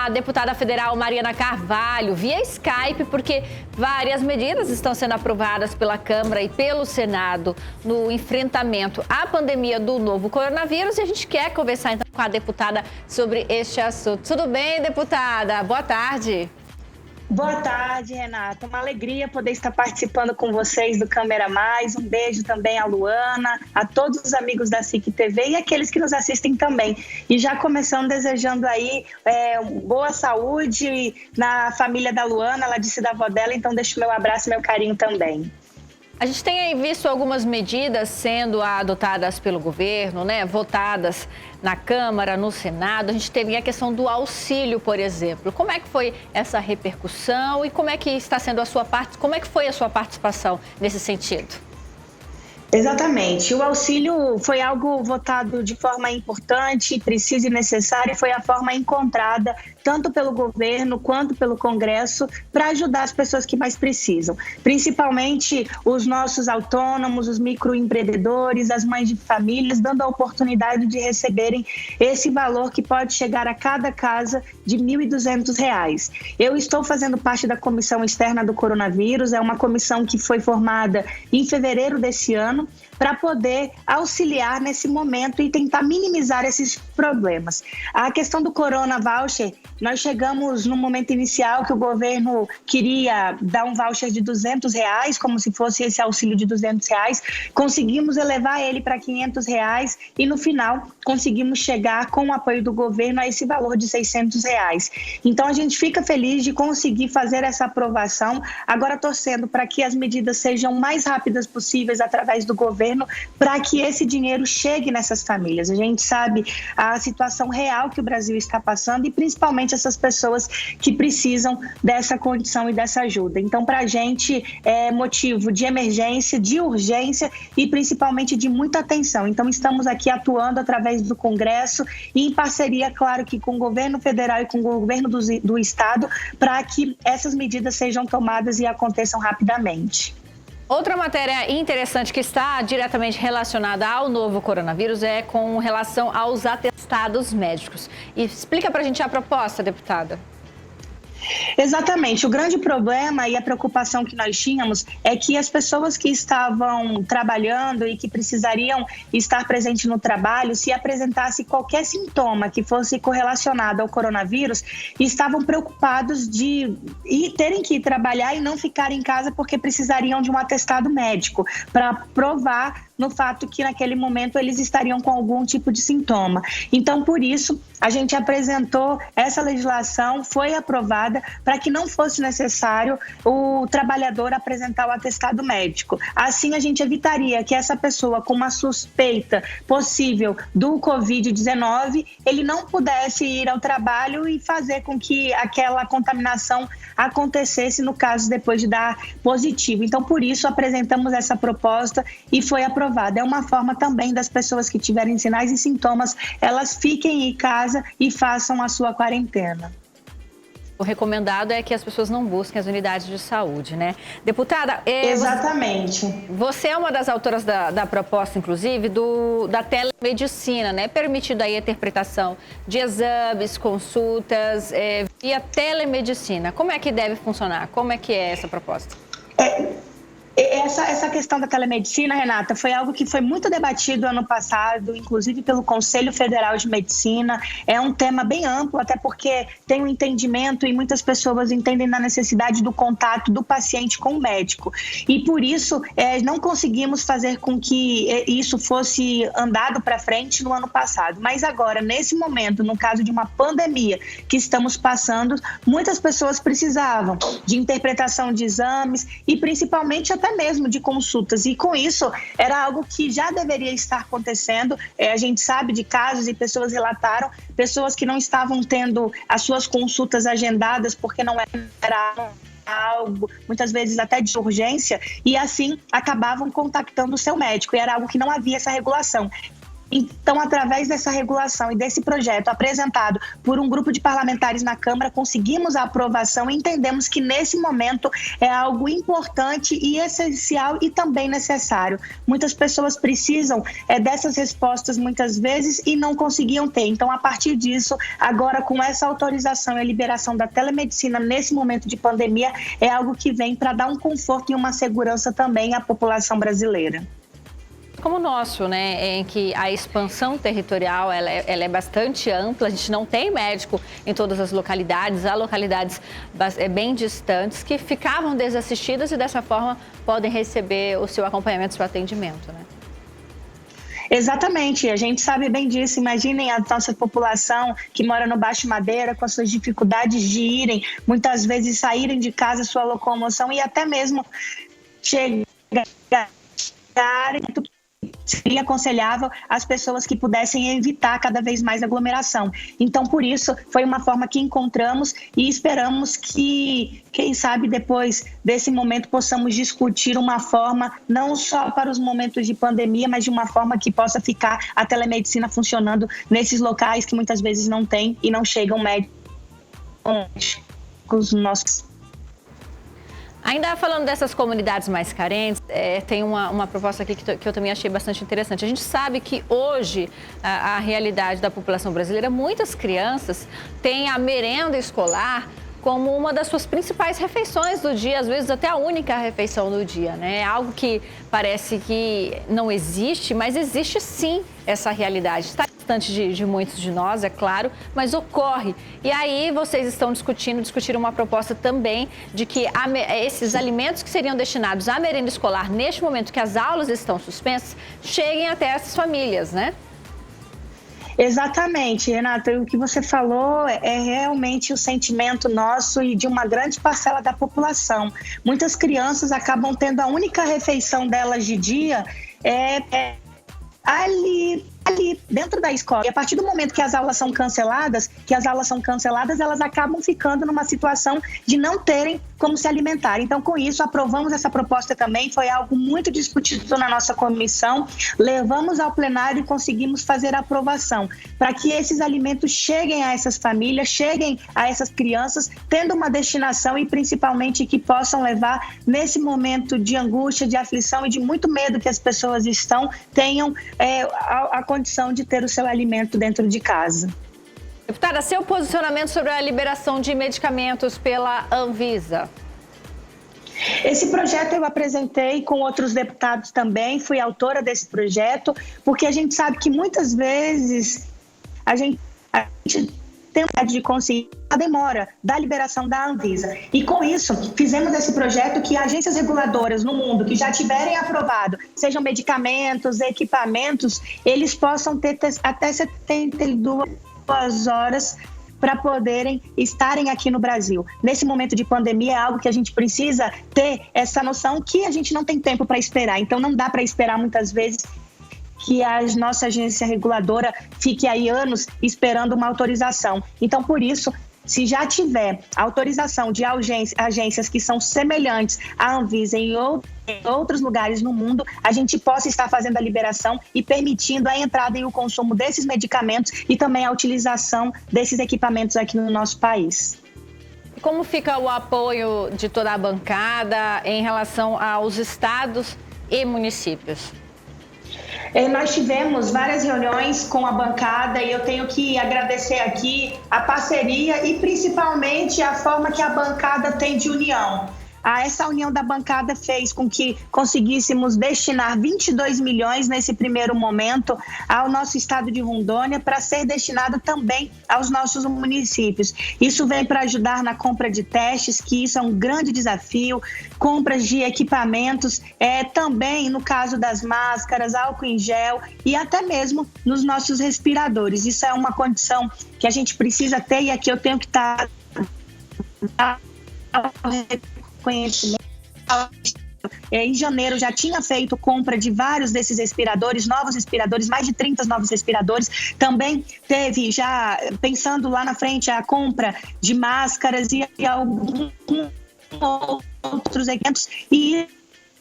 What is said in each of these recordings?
a deputada federal Mariana Carvalho via Skype, porque várias medidas estão sendo aprovadas pela Câmara e pelo Senado no enfrentamento à pandemia do novo coronavírus. E a gente quer conversar então com a deputada sobre este assunto. Tudo bem, deputada? Boa tarde. Boa tarde, Renata. Uma alegria poder estar participando com vocês do Câmera Mais. Um beijo também à Luana, a todos os amigos da SIC TV e aqueles que nos assistem também. E já começando desejando aí boa saúde na família da Luana, ela disse da avó dela, então deixo meu abraço e meu carinho também. A gente tem aí visto algumas medidas sendo adotadas pelo governo, né? Votadas na Câmara, no Senado. A gente teve a questão do auxílio, por exemplo. Como é que foi essa repercussão e como é que está sendo como é que foi a sua participação nesse sentido? Exatamente. O auxílio foi algo votado de forma importante, precisa e necessária, e foi a forma encontrada tanto pelo governo quanto pelo Congresso para ajudar as pessoas que mais precisam. Principalmente os nossos autônomos, os microempreendedores, as mães de famílias, dando a oportunidade de receberem esse valor que pode chegar a cada casa de R$ 1.200. Eu estou fazendo parte da Comissão Externa do Coronavírus, é uma comissão que foi formada em fevereiro desse ano, para poder auxiliar nesse momento e tentar minimizar esses problemas. A questão do Corona Voucher, nós chegamos no momento inicial que o governo queria dar um voucher de R$200, como se fosse esse auxílio de R$200, conseguimos elevar ele para R$500 e no final conseguimos chegar com o apoio do governo a esse valor de R$600. Então a gente fica feliz de conseguir fazer essa aprovação, agora torcendo para que as medidas sejam mais rápidas possíveis através do governo, para que esse dinheiro chegue nessas famílias. A gente sabe a situação real que o Brasil está passando e principalmente essas pessoas que precisam dessa condição e dessa ajuda. Então, para a gente é motivo de emergência, de urgência e principalmente de muita atenção. Então, estamos aqui atuando através do Congresso e em parceria, claro, que com o governo federal e com o governo do Estado, para que essas medidas sejam tomadas e aconteçam rapidamente. Outra matéria interessante que está diretamente relacionada ao novo coronavírus é com relação aos atestados médicos. E explica para a gente a proposta, deputada. Exatamente. O grande problema e a preocupação que nós tínhamos é que as pessoas que estavam trabalhando e que precisariam estar presentes no trabalho, se apresentasse qualquer sintoma que fosse correlacionado ao coronavírus, estavam preocupados de terem que ir trabalhar e não ficar em casa porque precisariam de um atestado médico para provar no fato que naquele momento eles estariam com algum tipo de sintoma. Então, por isso, a gente apresentou essa legislação, foi aprovada para que não fosse necessário o trabalhador apresentar o atestado médico. Assim, a gente evitaria que essa pessoa com uma suspeita possível do Covid-19, ele não pudesse ir ao trabalho e fazer com que aquela contaminação acontecesse no caso depois de dar positivo. Então, por isso, apresentamos essa proposta e foi aprovada. É uma forma também das pessoas que tiverem sinais e sintomas, elas fiquem em casa e façam a sua quarentena. O recomendado é que as pessoas não busquem as unidades de saúde, né? Deputada, exatamente. Você é uma das autoras da proposta, inclusive, da telemedicina, né? Permitido aí a interpretação de exames, consultas, via telemedicina. Como é que deve funcionar? Como é que é essa proposta? Essa questão da telemedicina, Renata, foi algo que foi muito debatido ano passado, inclusive pelo Conselho Federal de Medicina. É um tema bem amplo, até porque tem um entendimento e muitas pessoas entendem na necessidade do contato do paciente com o médico. E por isso, não conseguimos fazer com que isso fosse andado para frente no ano passado. Mas agora, nesse momento, no caso de uma pandemia que estamos passando, muitas pessoas precisavam de interpretação de exames e principalmente até mesmo de consultas, e com isso era algo que já deveria estar acontecendo. A gente sabe de casos e pessoas relataram, pessoas que não estavam tendo as suas consultas agendadas porque não era algo, muitas vezes até de urgência, e assim acabavam contactando o seu médico, e era algo que não havia essa regulação. Então, através dessa regulação e desse projeto apresentado por um grupo de parlamentares na Câmara, conseguimos a aprovação e entendemos que nesse momento é algo importante e essencial e também necessário. Muitas pessoas precisam dessas respostas muitas vezes e não conseguiam ter. Então, a partir disso, agora com essa autorização e a liberação da telemedicina nesse momento de pandemia, é algo que vem para dar um conforto e uma segurança também à população brasileira. Como o nosso, né, em que a expansão territorial ela é bastante ampla, a gente não tem médico em todas as localidades, há localidades bem distantes que ficavam desassistidas e dessa forma podem receber o seu acompanhamento, o seu atendimento, né? Exatamente, a gente sabe bem disso. Imaginem a nossa população que mora no Baixo Madeira com as suas dificuldades de irem, muitas vezes saírem de casa, sua locomoção e até mesmo chegarem. Seria aconselhável as pessoas que pudessem evitar cada vez mais aglomeração. Então, por isso, foi uma forma que encontramos e esperamos que, quem sabe, depois desse momento possamos discutir uma forma, não só para os momentos de pandemia, mas de uma forma que possa ficar a telemedicina funcionando nesses locais que muitas vezes não tem e não chegam médicos nossos. Ainda falando dessas comunidades mais carentes, tem uma proposta aqui que eu também achei bastante interessante. A gente sabe que hoje a realidade da população brasileira, muitas crianças têm a merenda escolar como uma das suas principais refeições do dia, às vezes até a única refeição do dia, né? Algo que parece que não existe, mas existe sim essa realidade. Está distante de muitos de nós, é claro, mas ocorre. E aí vocês estão discutiram uma proposta também de que esses alimentos que seriam destinados à merenda escolar, neste momento que as aulas estão suspensas, cheguem até essas famílias, né? Exatamente, Renata, o que você falou é realmente o sentimento nosso e de uma grande parcela da população. Muitas crianças acabam tendo a única refeição delas de dia ali dentro da escola. E a partir do momento que as aulas são canceladas, elas acabam ficando numa situação de não terem como se alimentar. Então, com isso, aprovamos essa proposta também, foi algo muito discutido na nossa comissão, levamos ao plenário e conseguimos fazer a aprovação, para que esses alimentos cheguem a essas famílias, cheguem a essas crianças, tendo uma destinação e principalmente que possam levar, nesse momento de angústia, de aflição e de muito medo que as pessoas tenham a condição de ter o seu alimento dentro de casa. Deputada, seu posicionamento sobre a liberação de medicamentos pela Anvisa? Esse projeto eu apresentei com outros deputados também, fui autora desse projeto, porque a gente sabe que muitas vezes a gente tem de conseguir a demora da liberação da Anvisa. E com isso, fizemos esse projeto que agências reguladoras no mundo que já tiverem aprovado, sejam medicamentos, equipamentos, eles possam ter até 72 horas para poderem estarem aqui no Brasil. Nesse momento de pandemia é algo que a gente precisa ter essa noção que a gente não tem tempo para esperar. Então não dá para esperar muitas vezes que a nossa agência reguladora fique aí anos esperando uma autorização. Então, por isso, se já tiver autorização de agências que são semelhantes à Anvisa em outros lugares no mundo, a gente possa estar fazendo a liberação e permitindo a entrada e o consumo desses medicamentos e também a utilização desses equipamentos aqui no nosso país. Como fica o apoio de toda a bancada em relação aos estados e municípios? Nós tivemos várias reuniões com a bancada e eu tenho que agradecer aqui a parceria e principalmente a forma que a bancada tem de união. Essa união da bancada fez com que conseguíssemos destinar 22 milhões nesse primeiro momento ao nosso estado de Rondônia para ser destinado também aos nossos municípios. Isso vem para ajudar na compra de testes, que isso é um grande desafio, compras de equipamentos, também no caso das máscaras, álcool em gel e até mesmo nos nossos respiradores. Isso é uma condição que a gente precisa ter e aqui eu tenho que estar conhecimento. Em janeiro já tinha feito compra de vários desses respiradores, novos respiradores, mais de 30 novos respiradores. Também teve já, pensando lá na frente, a compra de máscaras e alguns outros eventos. E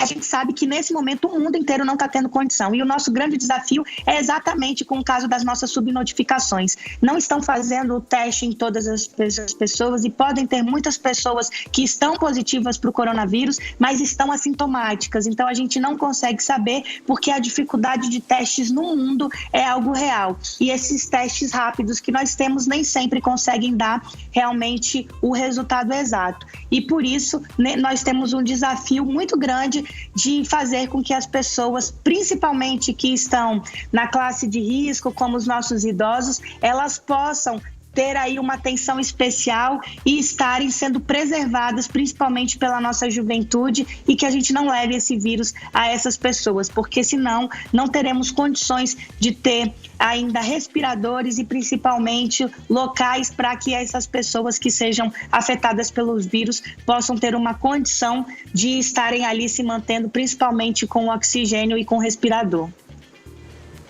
a gente sabe que nesse momento o mundo inteiro não está tendo condição. E o nosso grande desafio é exatamente com o caso das nossas subnotificações. Não estão fazendo o teste em todas as pessoas e podem ter muitas pessoas que estão positivas para o coronavírus, mas estão assintomáticas. Então a gente não consegue saber porque a dificuldade de testes no mundo é algo real. E esses testes rápidos que nós temos nem sempre conseguem dar realmente o resultado exato. E por isso nós temos um desafio muito grande de fazer com que as pessoas, principalmente que estão na classe de risco, como os nossos idosos, elas possam ter aí uma atenção especial e estarem sendo preservadas, principalmente pela nossa juventude, e que a gente não leve esse vírus a essas pessoas, porque senão não teremos condições de ter ainda respiradores e principalmente locais para que essas pessoas que sejam afetadas pelos vírus possam ter uma condição de estarem ali se mantendo, principalmente com oxigênio e com respirador.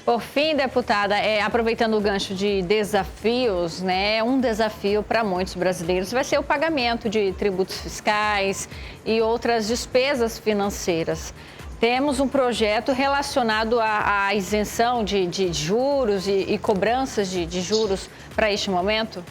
Por fim, deputada, aproveitando o gancho de desafios, né? Um desafio para muitos brasileiros vai ser o pagamento de tributos fiscais e outras despesas financeiras. Temos um projeto relacionado à isenção de juros e cobranças de juros para este momento?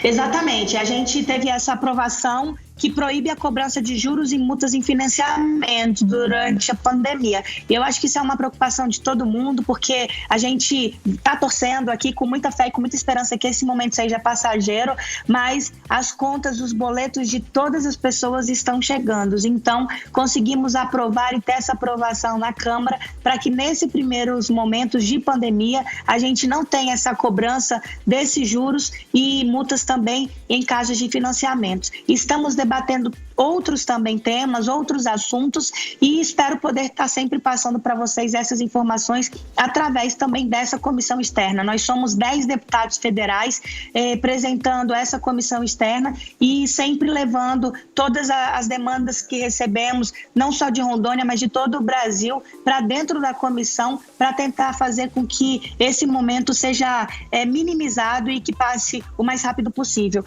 Exatamente. A gente teve essa aprovação que proíbe a cobrança de juros e multas em financiamento durante a pandemia. E eu acho que isso é uma preocupação de todo mundo, porque a gente está torcendo aqui com muita fé e com muita esperança que esse momento seja passageiro, mas as contas, os boletos de todas as pessoas estão chegando. Então, conseguimos aprovar e ter essa aprovação na Câmara para que nesses primeiros momentos de pandemia a gente não tenha essa cobrança desses juros e multas também em casos de financiamentos. Estamos debatendo outros também temas, outros assuntos e espero poder estar sempre passando para vocês essas informações através também dessa comissão externa. Nós somos 10 deputados federais representando essa comissão externa e sempre levando todas as demandas que recebemos, não só de Rondônia, mas de todo o Brasil, para dentro da comissão, para tentar fazer com que esse momento seja minimizado e que passe o mais rápido possível.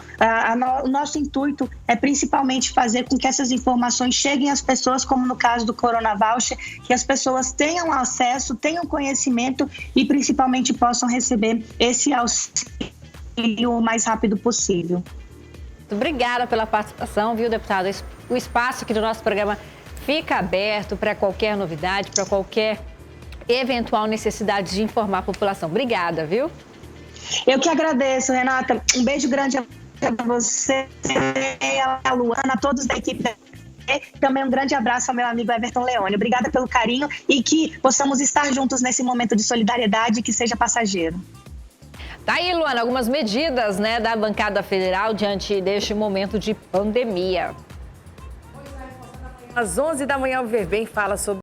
O nosso intuito é principalmente fazer com que essas informações cheguem às pessoas, como no caso do Corona Voucher, que as pessoas tenham acesso, tenham conhecimento e principalmente possam receber esse auxílio o mais rápido possível. Muito obrigada pela participação, viu, deputada? O espaço aqui do nosso programa fica aberto para qualquer novidade, para qualquer eventual necessidade de informar a população. Obrigada, viu? Eu que agradeço, Renata. Um beijo grande a você, a Luana, a todos da equipe. Também um grande abraço ao meu amigo Everton Leone. Obrigada pelo carinho e que possamos estar juntos nesse momento de solidariedade que seja passageiro. Tá aí, Luana, algumas medidas, né, da bancada federal diante deste momento de pandemia. Às 11 da manhã, o Ver Bem fala sobre